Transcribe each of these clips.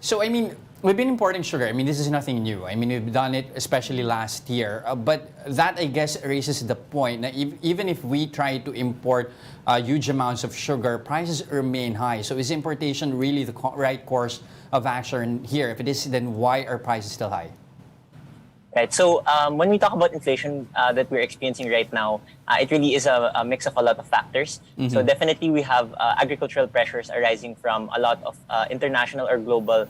So, I mean, we've been importing sugar. I mean, this is nothing new. I mean, we've done it especially last year. But that, I guess, raises the point that even if we try to import huge amounts of sugar, prices remain high. So is importation really the right course of action here? If it is, then why are prices still high? Right. So when we talk about inflation that we're experiencing right now, it really is a mix of a lot of factors. Mm-hmm. So definitely we have agricultural pressures arising from a lot of international or global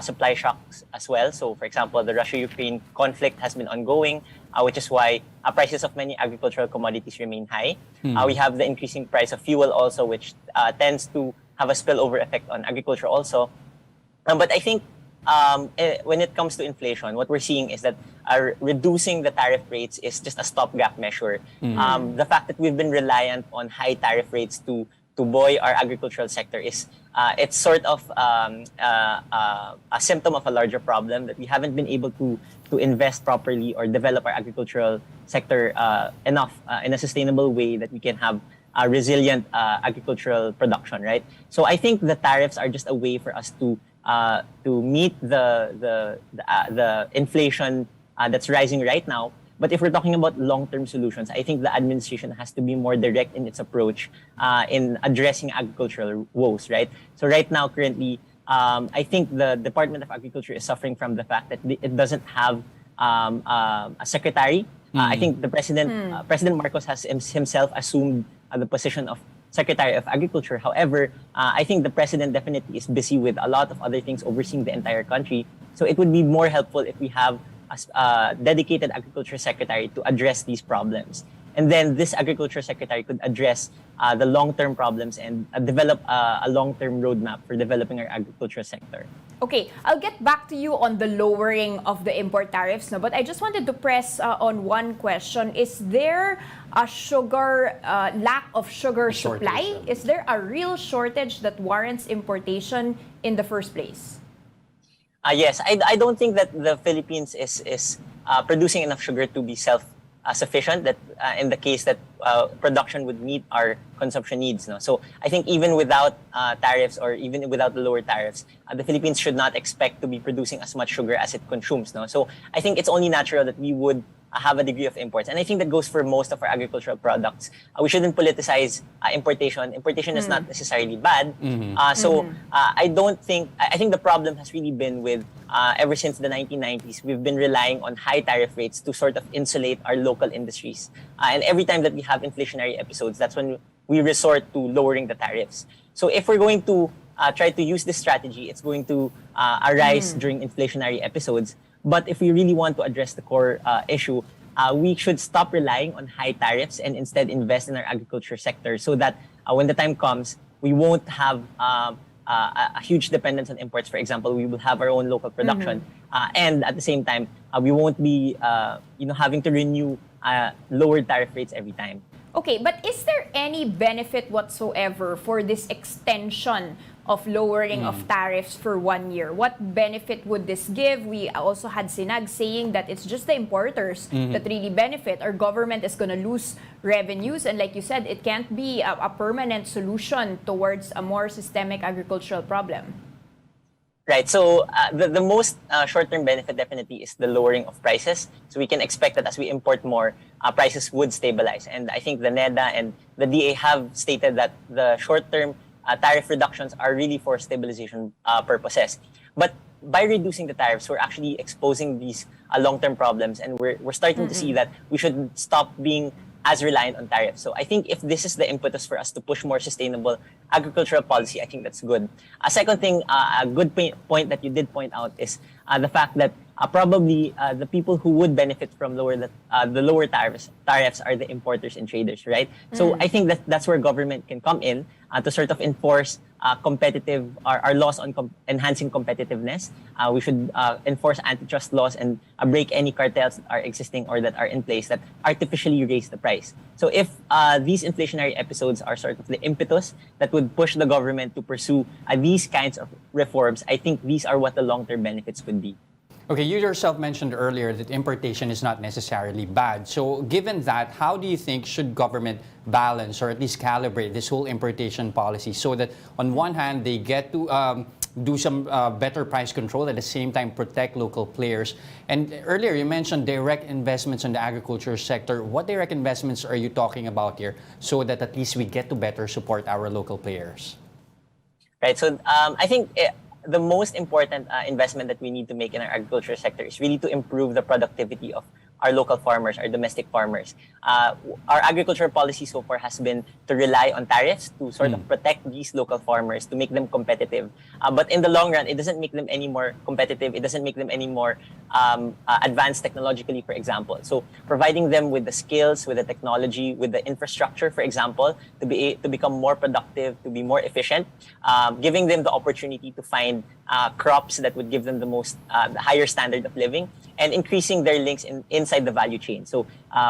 supply shocks as well. So for example, the Russia-Ukraine conflict has been ongoing, which is why prices of many agricultural commodities remain high. Mm-hmm. We have the increasing price of fuel also, which tends to have a spillover effect on agriculture also. But I think when it comes to inflation, what we're seeing is that reducing the tariff rates is just a stopgap measure. Mm-hmm. The fact that we've been reliant on high tariff rates to buoy our agricultural sector is it's sort of a symptom of a larger problem, that we haven't been able to invest properly or develop our agricultural sector enough in a sustainable way that we can have a resilient agricultural production, right? So I think the tariffs are just a way for us to meet the inflation that's rising right now. But if we're talking about long-term solutions, I think the administration has to be more direct in its approach in addressing agricultural woes, right? So right now, currently, I think the Department of Agriculture is suffering from the fact that it doesn't have a secretary. I think the President Marcos has himself assumed the position of Secretary of Agriculture. However, I think the president definitely is busy with a lot of other things overseeing the entire country. So it would be more helpful if we have a dedicated agriculture secretary to address these problems. And then this agriculture secretary could address the long-term problems and develop a long-term roadmap for developing our agriculture sector. Okay, I'll get back to you on the lowering of the import tariffs, no? But I just wanted to press on one question. Is there a lack of sugar supply? Is there a real shortage that warrants importation in the first place? Yes, I don't think that the Philippines is producing enough sugar to be sufficient, that in the case that production would meet our consumption needs. No? So I think even without tariffs, or even without the lower tariffs, the Philippines should not expect to be producing as much sugar as it consumes. No? So I think it's only natural that we would have a degree of imports. And I think that goes for most of our agricultural products. We shouldn't politicize importation. Importation is not necessarily bad. I think the problem has really been with, ever since the 1990s, we've been relying on high tariff rates to sort of insulate our local industries. And every time that we have inflationary episodes, that's when we resort to lowering the tariffs. So if we're going to try to use this strategy, it's going to arise during inflationary episodes. But if we really want to address the core issue, we should stop relying on high tariffs and instead invest in our agriculture sector, so that when the time comes, we won't have a huge dependence on imports. For example, we will have our own local production, and at the same time, we won't be having to renew lower tariff rates every time. Okay, but is there any benefit whatsoever for this extension of lowering of tariffs for 1 year? What benefit would this give? We also had Sinag saying that it's just the importers that really benefit. Our government is going to lose revenues, and like you said, it can't be a permanent solution towards a more systemic agricultural problem. Right. So the most short-term benefit definitely is the lowering of prices. So we can expect that as we import more, prices would stabilize. And I think the NEDA and the DA have stated that the short-term tariff reductions are really for stabilization purposes. But by reducing the tariffs, we're actually exposing these long-term problems, and we're starting to see that we should stop being as reliant on tariffs. So I think if this is the impetus for us to push more sustainable agricultural policy, I think that's good. A second thing, a good point that you did point out is the fact that probably the people who would benefit from the lower tariffs are the importers and traders, right? So I think that's where government can come in to sort of enforce our laws on enhancing competitiveness. We should enforce antitrust laws and break any cartels that are existing or that are in place that artificially raise the price. So if these inflationary episodes are sort of the impetus that would push the government to pursue these kinds of reforms, I think these are what the long-term benefits could be. Okay, you yourself mentioned earlier that importation is not necessarily bad. So given that, how do you think should government balance or at least calibrate this whole importation policy so that on one hand they get to do some better price control, at the same time protect local players. And earlier you mentioned direct investments in the agriculture sector. What direct investments are you talking about here, so that at least we get to better support our local players? Right. So I think the most important investment that we need to make in our agriculture sector is really to improve the productivity of our local farmers, our domestic farmers. Our agricultural policy so far has been to rely on tariffs to sort of protect these local farmers, to make them competitive. But in the long run, it doesn't make them any more competitive. It doesn't make them any more advanced technologically, for example. So providing them with the skills, with the technology, with the infrastructure, for example, to become more productive, to be more efficient, giving them the opportunity to find crops that would give them the most the higher standard of living, and increasing their links inside the value chain. So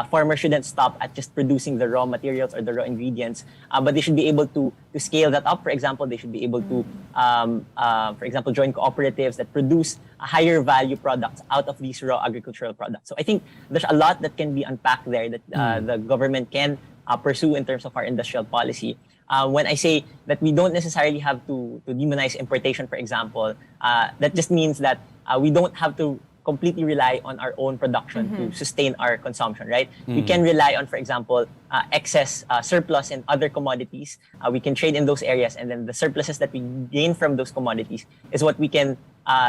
farmers shouldn't stop at just producing the raw materials or the raw ingredients, but they should be able to scale that up. For example, they should be able to, for example, join cooperatives that produce higher value products out of these raw agricultural products. So I think there's a lot that can be unpacked there that the government can pursue in terms of our industrial policy. When I say that we don't necessarily have to demonize importation, for example, that just means that we don't have to completely rely on our own production to sustain our consumption, right? We can rely on, for example, excess surplus in other commodities. We can trade in those areas, and then the surpluses that we gain from those commodities is what we can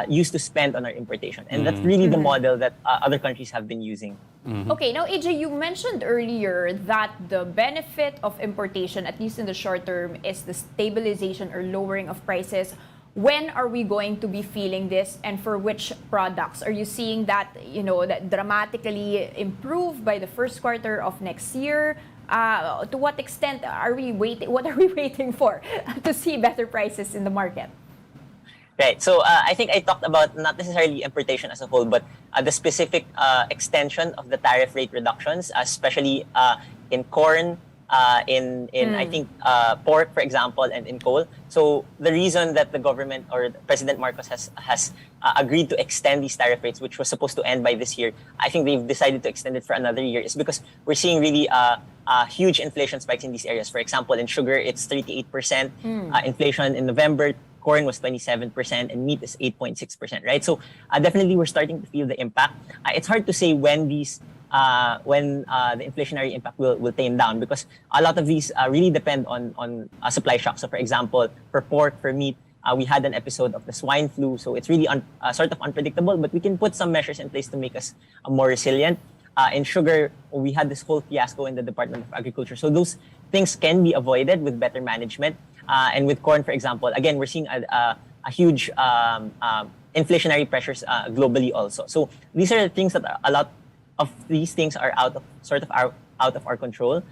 use to spend on our importation. And that's really the model that other countries have been using. Okay, now AJ, you mentioned earlier that the benefit of importation, at least in the short term, is the stabilization or lowering of prices. When are we going to be feeling this, and for which products? Are you seeing that, that dramatically improve by the first quarter of next year? To what extent are we waiting? What are we waiting for to see better prices in the market? Right. So I think I talked about not necessarily importation as a whole, but the specific extension of the tariff rate reductions, especially in corn, I think pork, for example, and in coal. So the reason that the government or President Marcos has agreed to extend these tariff rates, which was supposed to end by this year, I think they've decided to extend it for another year, is because we're seeing really huge inflation spikes in these areas. For example, in sugar, it's 38% inflation in November. Corn was 27%, and meat is 8.6%, right? So definitely we're starting to feel the impact. It's hard to say when these the inflationary impact will tame down, because a lot of these really depend on supply shocks. So for example, for pork, for meat, we had an episode of the swine flu, so it's really sort of unpredictable, but we can put some measures in place to make us more resilient. In sugar, we had this whole fiasco in the Department of Agriculture. So those things can be avoided with better management. And with corn, for example, again, we're seeing a huge inflationary pressures globally also. So these are the things that a lot of these things are out of our control.